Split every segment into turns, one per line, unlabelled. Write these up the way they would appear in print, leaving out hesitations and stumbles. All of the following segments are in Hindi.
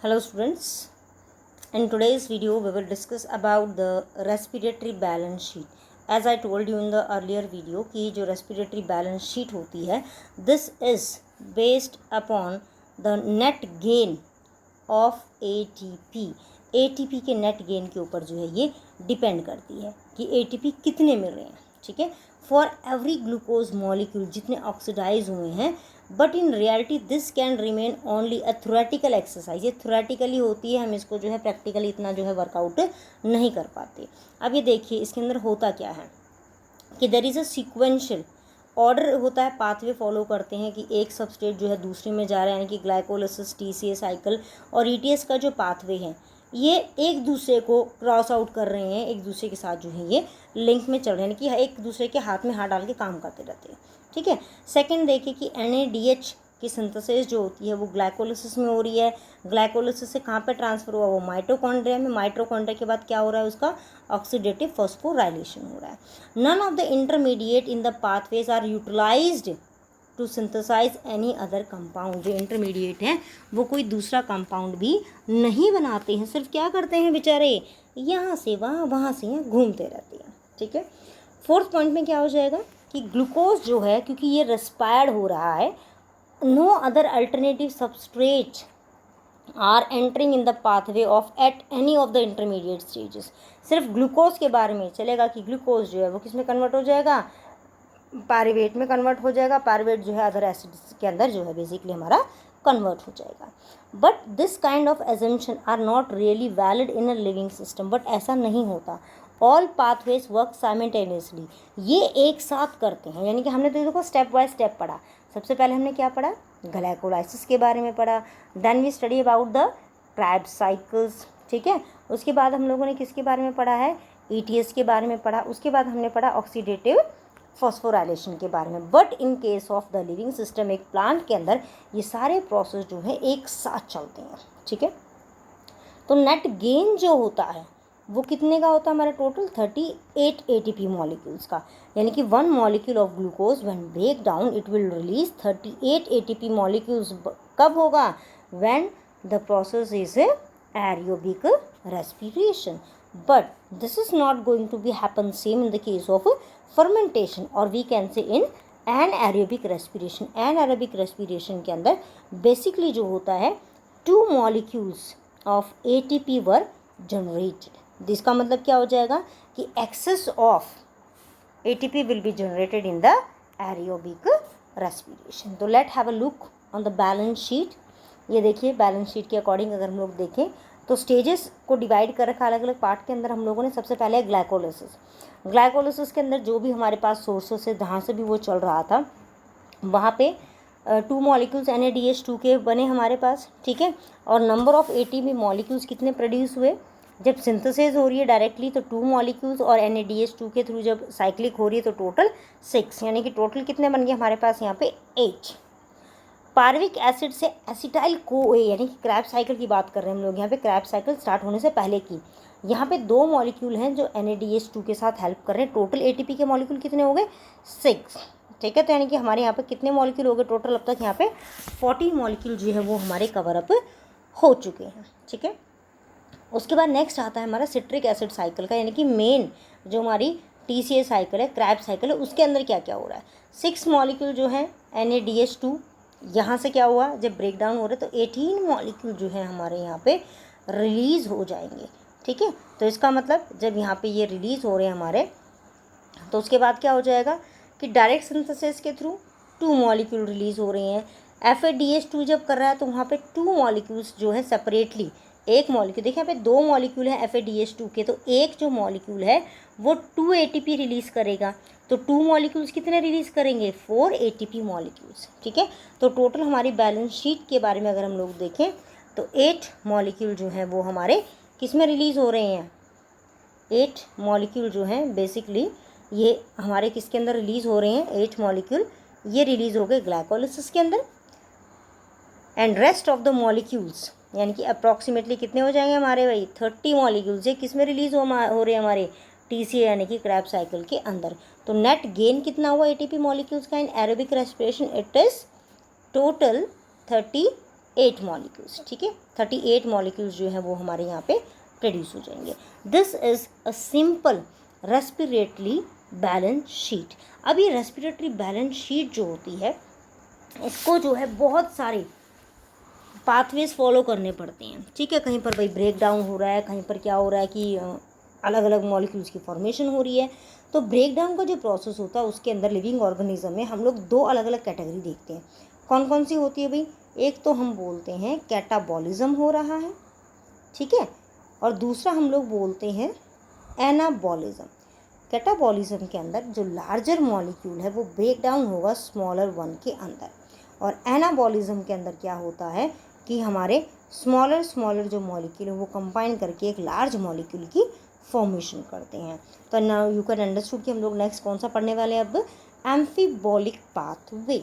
Hello students, in today's video we will discuss about the respiratory balance sheet. As I told you in the earlier video कि जो respiratory balance sheet होती है, this is based upon the net gain of ATP. ATP के net gain के ऊपर जो है ये डिपेंड करती है कि ATP कितने मिल रहे हैं, ठीक है, फॉर एवरी ग्लूकोज मॉलिक्यूल जितने ऑक्सीडाइज हुए हैं. But in reality this can remain only a theoretical exercise. ये थ्योरेटिकली होती है, हम इसको जो है प्रैक्टिकली इतना जो है वर्कआउट नहीं कर पाते. अब ये देखिए इसके अंदर होता क्या है कि there is a sequential order होता है, पाथवे फॉलो करते हैं कि एक सबस्टेट जो है दूसरे में जा रहा है, यानी कि ग्लाइकोलिसिस, टीसीए साइकिल और ईटीएस का जो पाथवे है ये एक दूसरे को क्रॉस आउट कर रहे हैं, एक दूसरे के साथ जो है ये लिंक में चल रहे हैं, यानी कि एक दूसरे के हाथ में हाथ डाल के काम करते रहते हैं, ठीक है. सेकंड देखिए कि NADH की सिंथेसिस जो होती है वो ग्लाइकोलिसिस में हो रही है. ग्लाइकोलिसिस से कहाँ पे ट्रांसफ़र हुआ, वो माइटोकॉन्ड्रिया में. माइटोकॉन्ड्रिया के बाद क्या हो रहा है, उसका ऑक्सीडेटिव फॉस्फोराइलेशन हो रहा है. None of the intermediate in the pathways are utilised to synthesise any other compound. जो इंटरमीडिएट हैं वो कोई दूसरा कंपाउंड भी नहीं बनाते हैं, सिर्फ क्या करते हैं बेचारे, यहाँ से वहाँ, वहाँ से यहाँ घूमते रहते हैं, ठीक है. फोर्थ पॉइंट में क्या हो जाएगा कि ग्लूकोज जो है, क्योंकि ये रेस्पायर्ड हो रहा है, no other alternative substrate are entering in the pathway of at any of the intermediate stages. सिर्फ ग्लूकोज के बारे में चलेगा कि ग्लूकोज जो है वो किस में कन्वर्ट हो जाएगा, पायरुवेट में कन्वर्ट हो जाएगा. पायरुवेट जो है अदर एसिड्स के अंदर जो है बेसिकली हमारा कन्वर्ट हो जाएगा. But this kind of assumption are not really valid in a living system. But ऐसा नहीं होता. All pathways work simultaneously. ये एक साथ करते हैं, यानी कि हमने तो देखो स्टेप बाय स्टेप पढ़ा. सबसे पहले हमने क्या पढ़ा, ग्लाइकोलाइसिस के बारे में पढ़ा. Then we study about the Krebs cycles, ठीक है. उसके बाद हम लोगों ने किसके बारे में पढ़ा है, ETS के बारे में पढ़ा. उसके बाद हमने पढ़ा ऑक्सीडेटिव फॉस्फोराइलेशन के बारे में. But in case of the living system, एक प्लांट के अंदर ये सारे प्रोसेस जो है एक साथ चलते हैं, ठीक है. तो नेट गेन जो होता है वो कितने का होता है हमारा, टोटल 38 ATP मॉलिक्यूल्स का. यानी कि 1 molecule of glucose when break down it will release 38 ATP molecules. कब होगा, when the process is aerobic respiration. But this is not going to be happen same in the case of fermentation, और we can say in anaerobic respiration. Anaerobic respiration के अंदर बेसिकली जो होता है 2 molecules of ATP were generated. जिसका मतलब क्या हो जाएगा कि excess of ATP will be generated in the aerobic respiration. तो let have a look on the balance sheet. ये देखिए बैलेंस शीट के अकॉर्डिंग अगर हम लोग देखें तो स्टेजेस को डिवाइड कर रखा अलग अलग पार्ट के अंदर हम लोगों ने. सबसे पहले ग्लाइकोलिसिस. ग्लाइकोलिसिस के अंदर जो भी हमारे पास सोर्सेस से जहाँ से भी वो चल रहा था वहाँ पे 2 मॉलिक्यूल्स NADH2 के बने हमारे पास, ठीक है. और नंबर ऑफ ATP मॉलिक्यूल्स कितने प्रोड्यूस हुए, जब सिंथेसिस हो रही है डायरेक्टली तो 2 मॉलिक्यूल्स, और NADH2 के थ्रू जब साइक्लिक हो रही है तो टोटल 6, यानी कि टोटल कितने बन गए हमारे पास यहाँ पे 8. पार्विक एसिड से एसिटाइल CoA, यानी कि क्रैब साइकिल की बात कर रहे हैं हम लोग यहाँ पे, क्रैब साइकिल स्टार्ट होने से पहले की. यहाँ पे 2 मॉलिक्यूल हैं जो NADH2 के साथ हेल्प कर रहे हैं. टोटल ATP के मॉलिक्यूल कितने हो गए, 6, ठीक है. तो यानी कि हमारे यहाँ पे कितने मॉलिक्यूल हो गए टोटल, अब तक यहाँ पे 40 मॉलिक्यूल जो है वो हमारे कवर अप हो चुके हैं, ठीक है. उसके बाद नेक्स्ट आता है हमारा सिट्रिक एसिड साइकिल का, यानी कि मेन जो हमारी TCA साइकिल है, क्रैब साइकिल है, उसके अंदर क्या क्या हो रहा है. 6 मॉलिक्यूल जो है NADH2, यहाँ से क्या हुआ, जब ब्रेक डाउन हो रहा है तो 18 मॉलिक्यूल जो है हमारे यहाँ पे रिलीज़ हो जाएंगे, ठीक है. तो इसका मतलब जब यहाँ पे ये रिलीज़ हो रहे हैं हमारे, तो उसके बाद क्या हो जाएगा कि डायरेक्ट सिंथेसिस के थ्रू 2 मॉलिक्यूल रिलीज़ हो रहे हैं. FADH2 जब कर रहा है तो वहाँ पे 2 मॉलिक्यूल्स जो है सेपरेटली, एक मॉलिक्यूल देखिए यहाँ पे 2 मॉलिक्यूल है FADH2 के, तो एक जो मॉलिक्यूल है वो 2 ATP रिलीज़ करेगा. तो 2 मॉलिक्यूल्स कितने रिलीज़ करेंगे, 4 ATP मॉलिक्यूल्स, ठीक है. तो टोटल हमारी बैलेंस शीट के बारे में अगर हम लोग देखें तो 8 मॉलिक्यूल जो हैं वो हमारे किस में रिलीज़ हो रहे हैं, 8 मॉलिक्यूल जो हैं बेसिकली ये हमारे किसके अंदर रिलीज़ हो रहे हैं, 8 मॉलिक्यूल ये रिलीज़ हो गए ग्लाइकोलिसिस के अंदर. And rest of the molecules यानी कि अप्रॉक्सीमेटली कितने हो जाएंगे हमारे भाई, 30 मॉलिक्यूल्स ये किस में रिलीज़ हो रहे हैं हमारे TCA यानी कि क्रैब साइकिल के अंदर. तो नेट गेन कितना हुआ ATP मॉलिक्यूल्स का in aerobic respiration, it is total 38 38 molecules, ठीक है, 38 मॉलिक्यूल्स जो है वो हमारे यहाँ पे प्रोड्यूस हो जाएंगे। This is a simple respiratory balance sheet. अब ये रेस्पिरेटरी बैलेंस शीट जो होती है इसको जो है बहुत सारे पाथवेज फॉलो करने पड़ते हैं, ठीक है। कहीं पर भाई ब्रेक डाउन हो रहा है, कहीं पर क्या हो रहा है कि अलग अलग मॉलिक्यूल्स की फॉर्मेशन हो रही है। तो ब्रेक डाउन का जो प्रोसेस होता है उसके अंदर लिविंग ऑर्गेनिज्म में हम लोग दो अलग अलग कैटेगरी देखते हैं। कौन कौन सी होती है भाई? एक तो हम बोलते हैं कैटाबॉलिज्म हो रहा है, ठीक है, और दूसरा हम लोग बोलते हैं एनाबॉलिज्म। कैटाबॉलिज्म के अंदर जो लार्जर मॉलिक्यूल है वो ब्रेक डाउन होगा स्मॉलर वन के अंदर, और एनाबॉलिज्म के अंदर क्या होता है कि हमारे स्मॉलर जो मॉलिक्यूल है वो कंबाइन करके एक लार्ज मॉलिक्यूल की फॉर्मेशन करते हैं। तो नाउ यू कैन अंडरस्टूड कि हम लोग नेक्स्ट कौन सा पढ़ने वाले हैं अब? Amphibolic pathway.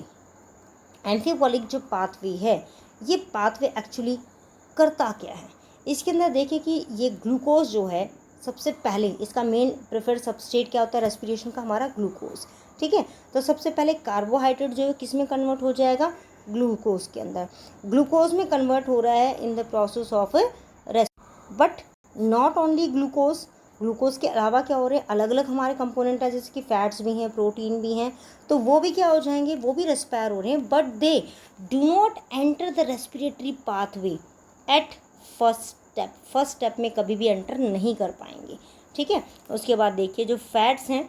एम्फीबॉलिक जो पाथवे है ये पाथवे एक्चुअली करता क्या है? इसके अंदर देखिए कि ये ग्लूकोज जो है सबसे पहले इसका मेन प्रेफर्ड सबस्ट्रेट क्या होता है रेस्पिरेशन का? हमारा ग्लूकोज, ठीक है। तो सबसे पहले कार्बोहाइड्रेट जो है किस में कन्वर्ट हो जाएगा? ग्लूकोज के अंदर। ग्लूकोज में कन्वर्ट हो रहा है in the process of rest. But not only glucose, glucose के अलावा क्या हो रहे हैं? अलग अलग हमारे कंपोनेंट है, जैसे कि फैट्स भी हैं, प्रोटीन भी हैं, तो वो भी क्या हो जाएंगे? वो भी रेस्पायर हो रहे हैं, but they do not enter the respiratory pathway at first step. First step में कभी भी एंटर नहीं कर पाएंगे, ठीक है। उसके बाद देखिए जो फैट्स हैं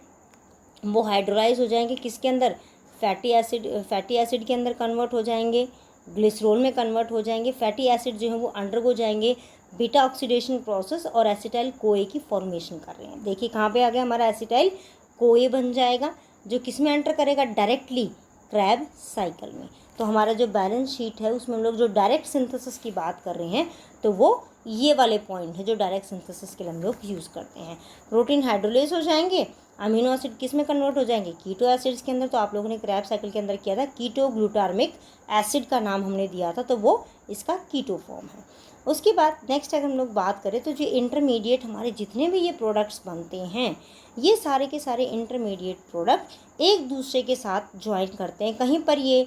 वो हाइड्रोलाइज हो जाएंगे किसके अंदर? फैटी एसिड के अंदर कन्वर्ट हो जाएंगे, ग्लिसरॉल में कन्वर्ट हो जाएंगे। फैटी एसिड जो है वो अंडरगो जाएंगे बीटा ऑक्सीडेशन प्रोसेस और एसिटाइल कोए की फॉर्मेशन कर रहे हैं। देखिए कहाँ पे आ गया हमारा एसिटाइल कोए बन जाएगा, जो किस में एंटर करेगा? डायरेक्टली क्रैब साइकिल में। तो हमारा जो बैलेंस शीट है उसमें हम लोग जो डायरेक्ट सिंथेसिस की बात कर रहे हैं तो वो ये वाले पॉइंट है जो डायरेक्ट सिंथेसिस के लिए हम लोग यूज़ करते हैं। प्रोटीन हाइड्रोलेज हो जाएंगे, अमीनो एसिड किस में कन्वर्ट हो जाएंगे? कीटो एसिड्स के अंदर। तो आप लोगों ने क्रैब साइकिल के अंदर किया था, कीटो ग्लूटार्मिक एसिड का नाम हमने दिया था, तो वो इसका कीटो फॉर्म है। उसके बाद नेक्स्ट अगर हम लोग बात करें तो जो इंटरमीडिएट हमारे जितने भी ये प्रोडक्ट्स बनते हैं ये सारे के सारे इंटरमीडिएट प्रोडक्ट एक दूसरे के साथ ज्वाइन करते हैं। कहीं पर ये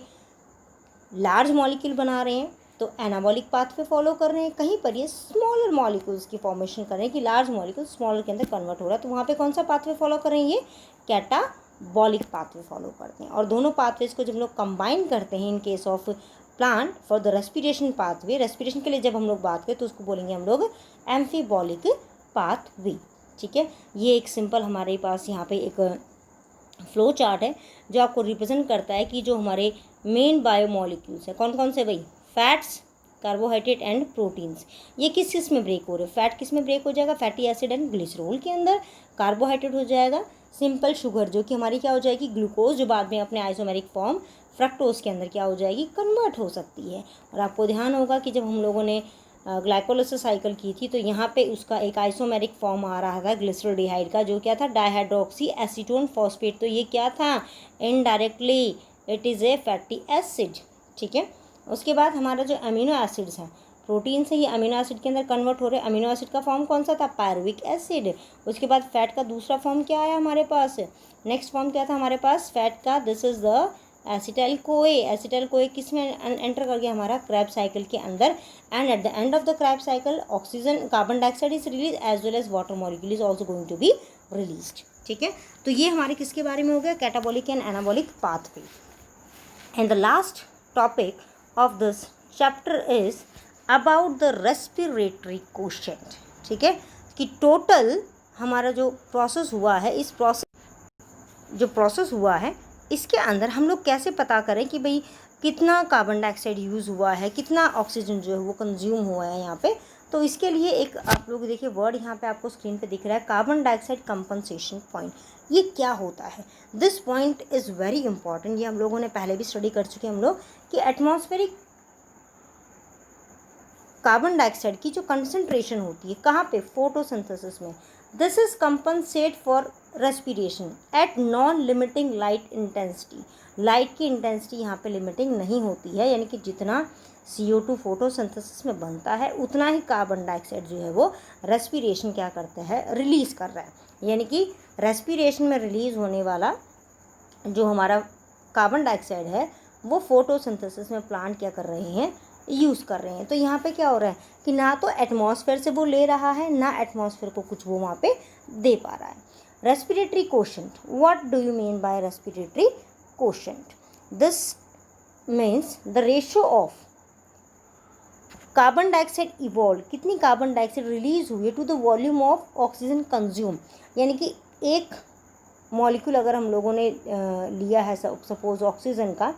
लार्ज मॉलिक्यूल बना रहे हैं तो एनाबॉलिक पाथवे फॉलो कर रहे हैं, कहीं पर ये स्मॉलर मॉलिक्यूल्स की फॉर्मेशन कर रहे हैं कि लार्ज मॉलिक्यूल स्मॉलर के अंदर कन्वर्ट हो रहा है, तो वहाँ पे कौन सा पाथवे फॉलो कर रहे हैं? ये कैटाबॉलिक पाथवे फॉलो करते हैं। और दोनों पाथवेज को जब हम लोग कंबाइन करते हैं in case of plant for the respiration pathway, respiration के लिए जब हम लोग बात करें तो उसको बोलेंगे हम लोग एम्फीबॉलिक पाथवे, ठीक है। ये एक सिंपल हमारे पास यहाँ पे एक फ्लो चार्ट है जो आपको रिप्रेजेंट करता है कि जो हमारे मेन बायोमॉलिक्यूल्स है कौन कौन से भाई? Fats, carbohydrate and proteins. ये किस किस में ब्रेक हो रहे हैं? फैट किस में ब्रेक हो जाएगा? फैटी एसिड एंड ग्लिसरॉल के अंदर। कार्बोहाइड्रेट हो जाएगा सिंपल शुगर जो कि हमारी क्या हो जाएगी? ग्लूकोज, जो बाद में अपने आइसोमेरिक फॉर्म फ्रक्टोज के अंदर क्या हो जाएगी? कन्वर्ट हो सकती है। और आपको ध्यान होगा कि जब हम लोगों ने ग्लाइकोलाइसिस साइकिल की थी तो यहाँ पे उसका एक आइसोमेरिक फॉर्म आ रहा था ग्लिसरोल्डिहाइड का, जो क्या था? Dihydroxy acetone phosphate. तो ये क्या था? Indirectly it is a fatty acid, ठीक है। उसके बाद हमारा जो अमीनो एसिड्स हैं प्रोटीन से ही अमीनो एसिड के अंदर कन्वर्ट हो रहे हैं। अमीनो एसिड का फॉर्म कौन सा था? Pyruvic acid. उसके बाद फैट का दूसरा फॉर्म क्या आया हमारे पास? नेक्स्ट फॉर्म क्या था हमारे पास फैट का? This is the acetyl CoA. Acetyl CoA किस में एंटर कर गया? हमारा क्रैब साइकिल के अंदर। And at the end of the Krebs cycle oxygen, carbon dioxide is release as well as water molecule is also going to be released, ठीक है। तो ये हमारे किसके बारे में हो गया? Catabolic and anabolic pathway. And the last topic of this chapter is about the respiratory quotient, ठीक है, कि टोटल हमारा जो प्रोसेस हुआ है इस प्रोसेस हुआ है इसके अंदर हम लोग कैसे पता करें कि भाई कितना कार्बन डाइऑक्साइड यूज़ हुआ है, कितना ऑक्सीजन जो है वो कंज्यूम हुआ है यहाँ पे। तो इसके लिए एक आप लोग देखिए वर्ड यहाँ पे आपको स्क्रीन पे दिख रहा है, कार्बन डाइऑक्साइड कंपनसेशन पॉइंट। ये क्या होता है? This point is very important. ये हम लोगों ने पहले भी स्टडी कर चुके हैं हम लोग कि एटमॉस्फेरिक कार्बन डाइऑक्साइड की जो कंसंट्रेशन होती है कहाँ पे? फोटोसिंथेसिस में। This is compensate for respiration at non limiting light intensity. Light की इंटेंसिटी यहाँ पे लिमिटिंग नहीं होती है, यानी कि जितना CO2 फोटोसिंथेसिस में बनता है उतना ही कार्बन डाइऑक्साइड जो है वो रेस्पिरेशन क्या करता है? रिलीज़ कर रहा है। यानी कि रेस्पिरेशन में रिलीज़ होने वाला जो हमारा कार्बन डाइऑक्साइड है वो फोटोसिंथेसिस में प्लांट क्या कर रहे हैं? यूज़ कर रहे हैं। तो यहाँ पे क्या हो रहा है कि ना तो एटमॉस्फेयर से वो ले रहा है, ना एटमॉस्फेयर को कुछ वो वहाँ पे दे पा रहा है। Respiratory quotient, what do you mean by respiratory quotient? This means the ratio of carbon dioxide evolve, कितनी कार्बन डाइऑक्साइड रिलीज हुई है to the volume of oxygen consume, यानी कि एक मॉलिक्यूल अगर हम लोगों ने लिया है सपोज ऑक्सीजन का,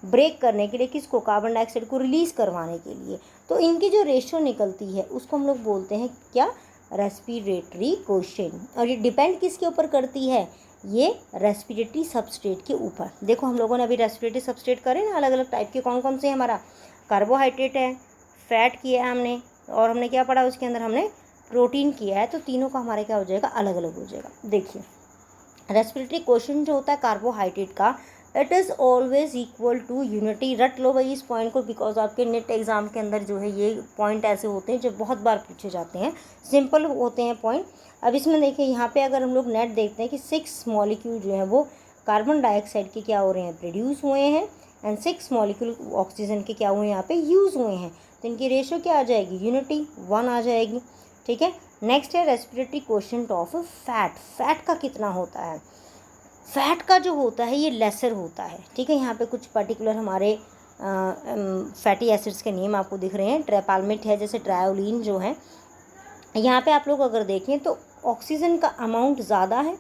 ब्रेक करने के लिए किसको, कार्बन डाइऑक्साइड को रिलीज़ करवाने के लिए, तो इनकी जो रेशियो निकलती है उसको हम लोग बोलते हैं क्या, रेस्पिरेटरी कोशेंट। और ये डिपेंड किसके ऊपर करती है, ये रेस्पिरेटरी सबस्ट्रेट के ऊपर। देखो हम लोगों ने अभी रेस्पिरेटरी सबस्ट्रेट करे ना, अलग अलग टाइप के, कौन कौन से हैं, हमारा कार्बोहाइड्रेट है, फैट किया है हमने, और हमने क्या पढ़ा उसके अंदर, हमने प्रोटीन किया है। तो तीनों का हमारा क्या हो जाएगा, अलग अलग हो जाएगा। देखिए रेस्पिरेटरी क्वेश्चन जो होता है कार्बोहाइड्रेट का, it is always equal to unity. रट लो भाई इस पॉइंट को, बिकॉज आपके नेट एग्जाम के अंदर जो है ये पॉइंट ऐसे होते हैं जो बहुत बार पूछे जाते हैं, सिंपल होते हैं पॉइंट। अब इसमें देखिए यहाँ पे अगर हम लोग नेट देखते हैं कि 6 मॉलिक्यूल जो है वो कार्बन डाइऑक्साइड के क्या हो रहे हैं, प्रोड्यूस हुए हैं, एंड 6 मॉलिक्यूल ऑक्सीजन के क्या हुए हैं, यहाँ पे यूज़ हुए हैं। तो इनकी रेशियो क्या आ जाएगी, यूनिटी 1 आ जाएगी। ठीक है, नेक्स्ट है respiratory quotient of fat. Fat का कितना होता है, फैट का जो होता है ये लेसर होता है। ठीक है, यहाँ पे कुछ पर्टिकुलर हमारे फैटी एसिड्स के नेम आपको दिख रहे हैं, ट्रेपालमेट है, जैसे ट्रायोलिन जो है। यहाँ पे आप लोग अगर देखें तो ऑक्सीजन का अमाउंट ज़्यादा है,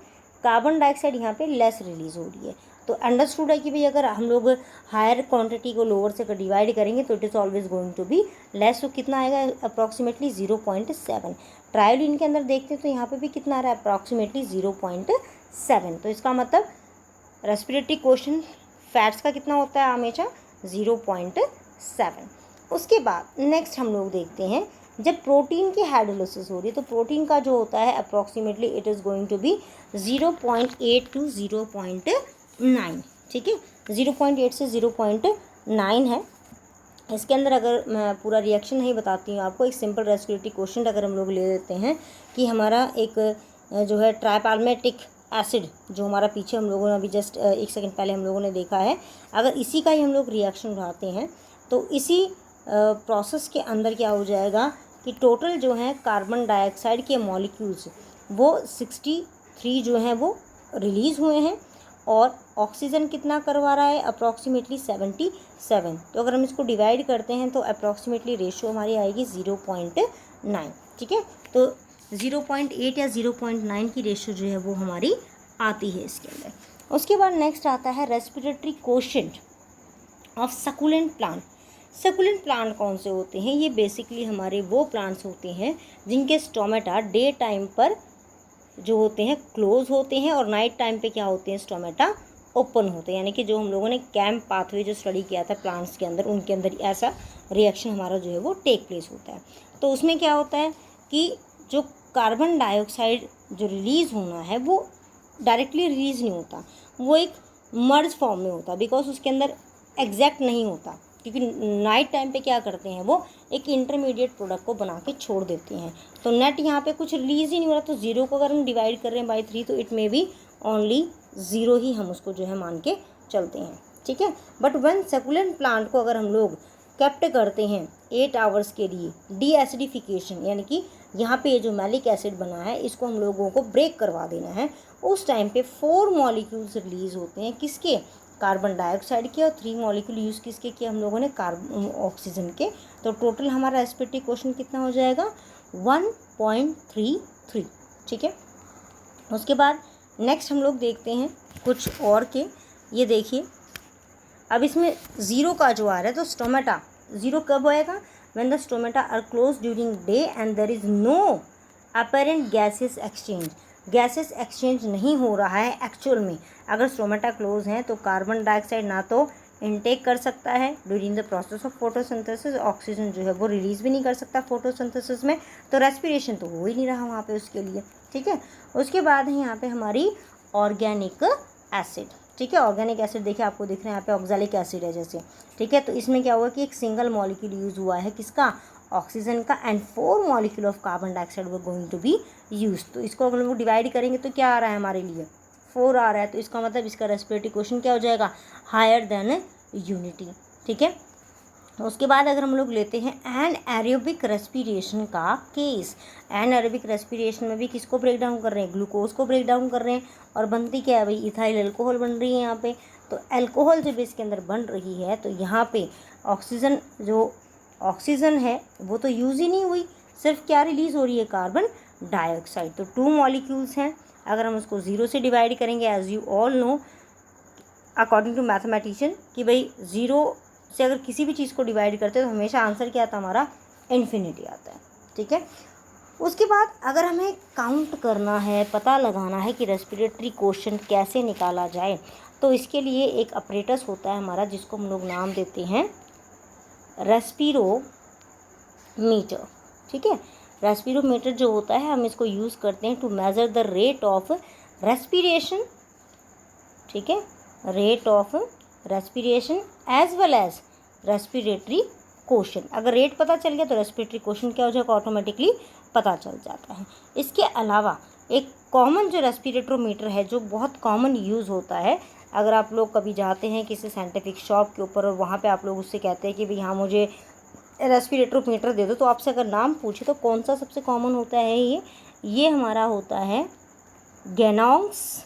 कार्बन डाइऑक्साइड यहाँ पे लेस रिलीज़ हो रही है। तो अंडरस्टूड है कि भाई अगर हम लोग हायर क्वांटिटी को लोअर से डिवाइड करेंगे तो it is always going to be less. तो कितना आएगा, अप्रॉक्सीमेटली 0.7। ट्रायोलिन के अंदर देखते हैं तो यहाँ पे भी कितना आ रहा है, अप्रॉक्सीमेटली 0.7। तो इसका मतलब रेस्पिरेटरी क्वोशिएंट फैट्स का कितना होता है, हमेशा 0.7। उसके बाद नेक्स्ट हम लोग देखते हैं जब प्रोटीन की हाइड्रोलिसिस हो रही है तो प्रोटीन का जो होता है approximately it is going to be 0.8 to 0.9। ठीक है, 0.8 से 0.9 है। इसके अंदर अगर मैं पूरा रिएक्शन नहीं बताती हूँ आपको, एक सिंपल रेस्पिरेटरी क्वोशिएंट अगर हम लोग ले लेते हैं कि हमारा एक जो है ट्राइपाल्मेटिक एसिड, जो हमारा पीछे हम लोगों ने अभी जस्ट 1 सेकंड पहले हम लोगों ने देखा है, अगर इसी का ही हम लोग रिएक्शन उठाते हैं तो इसी प्रोसेस के अंदर क्या हो जाएगा कि टोटल जो है कार्बन डाइऑक्साइड के मॉलिक्यूल्स वो 63 जो हैं वो रिलीज़ हुए हैं, और ऑक्सीजन कितना करवा रहा है, अप्रॉक्सीमेटली 77। तो अगर हम इसको डिवाइड करते हैं तो अप्रॉक्सीमेटली रेशियो हमारी आएगी 0.9। ठीक है, तो 0.8 या 0.9 की रेशियो जो है वो हमारी आती है इसके अंदर। उसके बाद नेक्स्ट आता है respiratory quotient of succulent plant. Succulent plant कौन से होते हैं, ये बेसिकली हमारे वो प्लांट्स होते हैं जिनके स्टोमेटा डे टाइम पर जो होते हैं क्लोज होते हैं और नाइट टाइम पे क्या होते हैं, स्टोमेटा ओपन होते हैं। यानी कि जो हम लोगों ने कैम्प पाथवे जो स्टडी किया था प्लांट्स के अंदर, उनके अंदर ऐसा रिएक्शन हमारा जो है वो टेक प्लेस होता है। तो उसमें क्या होता है कि जो कार्बन डाइऑक्साइड जो रिलीज़ होना है वो डायरेक्टली रिलीज़ नहीं होता, वो एक मर्ज फॉर्म में होता है, बिकॉज उसके अंदर एग्जैक्ट नहीं होता, क्योंकि नाइट टाइम पे क्या करते हैं वो एक इंटरमीडिएट प्रोडक्ट को बना के छोड़ देते हैं। तो नेट यहाँ पे कुछ रिलीज़ ही नहीं हो रहा, तो 0 को अगर हम डिवाइड कर रहे हैं बाई 3 तो इट मे बी ओनली 0 ही हम उसको जो है मान के चलते हैं। ठीक है, बट व्हेन सकुलेंट प्लांट को अगर हम लोग कैप्ट करते हैं 8 आवर्स के लिए, डी एसिडिफिकेशन यानी कि यहाँ पे जो मैलिक एसिड बना है इसको हम लोगों को ब्रेक करवा देना है, उस टाइम पे 4 मॉलिक्यूल्स रिलीज़ होते हैं, किसके, कार्बन डाइऑक्साइड के, और 3 मॉलिक्यूल यूज़ किसके किए हम लोगों ने, ऑक्सीजन के। तो टोटल हमारा रेस्पिरेटरी क्वोशिएंट कितना हो जाएगा, 1.33। ठीक है, उसके बाद नेक्स्ट हम लोग देखते हैं कुछ और के। ये देखिए अब इसमें 0 का जो आ रहा है तो स्टोमेटा 0 कब आएगा, when the stomata are close during day and there is no apparent gases exchange. Gases exchange नहीं हो रहा है एक्चुअल में। अगर स्टोमेटा क्लोज हैं तो कार्बन डाइऑक्साइड ना तो इनटेक कर सकता है during the process of photosynthesis, oxygen जो है वो रिलीज़ भी नहीं कर सकता फोटोसिंथेसिस में, तो रेस्पिरेशन तो हो ही नहीं रहा वहाँ पे उसके लिए। ठीक है, उसके बाद है यहाँ पे हमारी ऑर्गेनिक एसिड। ठीक है, ऑर्गेनिक एसिड देखिए आपको दिख रहे हैं यहाँ पे ऑक्जेलिक एसिड है जैसे। ठीक है, तो इसमें क्या हुआ कि एक सिंगल मॉलिक्यूल यूज़ हुआ है किसका, ऑक्सीजन का, and 4 molecule of carbon dioxide वो गोइंग टू बी यूज। तो इसको अगर हम डिवाइड करेंगे तो क्या आ रहा है हमारे लिए, 4 आ रहा है। तो इसका मतलब इसका रेस्पिरेटरी क्वोशिएंट क्या हो जाएगा, हायर देन यूनिटी। ठीक है, उसके बाद अगर हम लोग लेते हैं एनएरोबिक रेस्पिरेशन का केस, एनएरोबिक रेस्पिरेशन में भी किसको ब्रेक डाउन कर रहे हैं, ग्लूकोज को ब्रेक डाउन कर रहे हैं, और बनती क्या है भाई, इथाइल अल्कोहल बन रही है यहाँ पे। तो अल्कोहल जब इसके अंदर बन रही है तो यहाँ पे ऑक्सीजन, जो ऑक्सीजन है वो तो यूज़ ही नहीं हुई, सिर्फ क्या रिलीज़ हो रही है, कार्बन डाइऑक्साइड। तो 2 मॉलिक्यूल्स हैं, अगर हम उसको 0 से डिवाइड करेंगे, as you all know according to mathematician कि भाई 0 से अगर किसी भी चीज़ को डिवाइड करते हैं तो हमेशा आंसर क्या आता है हमारा, इन्फिनिटी आता है, ठीक है। उसके बाद अगर हमें काउंट करना है, पता लगाना है कि रेस्पिरेटरी क्वोशंट कैसे निकाला जाए, तो इसके लिए एक अपरेटस होता है हमारा जिसको हम लोग नाम देते हैं रेस्पिरोमीटर, ठीक है। रेस्पिरोमीटर जो होता है हम इसको यूज़ करते हैं to measure the rate of respiration, ठीक है, rate of respiration as well as respiratory quotient. अगर रेट पता चल गया तो रेस्पिरेटरी क्वोशंट क्या हो जाएगा, ऑटोमेटिकली पता चल जाता है। इसके अलावा एक कॉमन जो रेस्पिरेटरोमीटर है जो बहुत कॉमन यूज़ होता है, अगर आप लोग कभी जाते हैं किसी साइंटिफिक शॉप के ऊपर और वहाँ पे आप लोग उससे कहते हैं कि भाई हाँ मुझे रेस्पिरेटरोमीटर दे दो, तो आपसे अगर नाम पूछे तो कौन सा सबसे कॉमन होता है, ये हमारा होता है गेनॉन्ग्स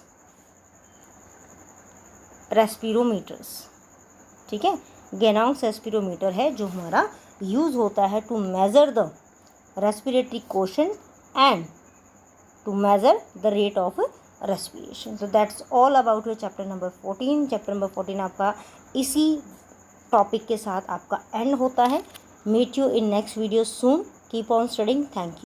रेस्पिरोमीटर्स, ठीक है। गेनॉन्ग्स रेस्पिरोमीटर है जो हमारा यूज़ होता है to measure the respiratory quotient and to measure the rate of respiration. So that's all about your chapter number 14। Chapter number 14 आपका इसी टॉपिक के साथ आपका एंड होता है। Meet you in next video soon. Keep on studying. Thank you.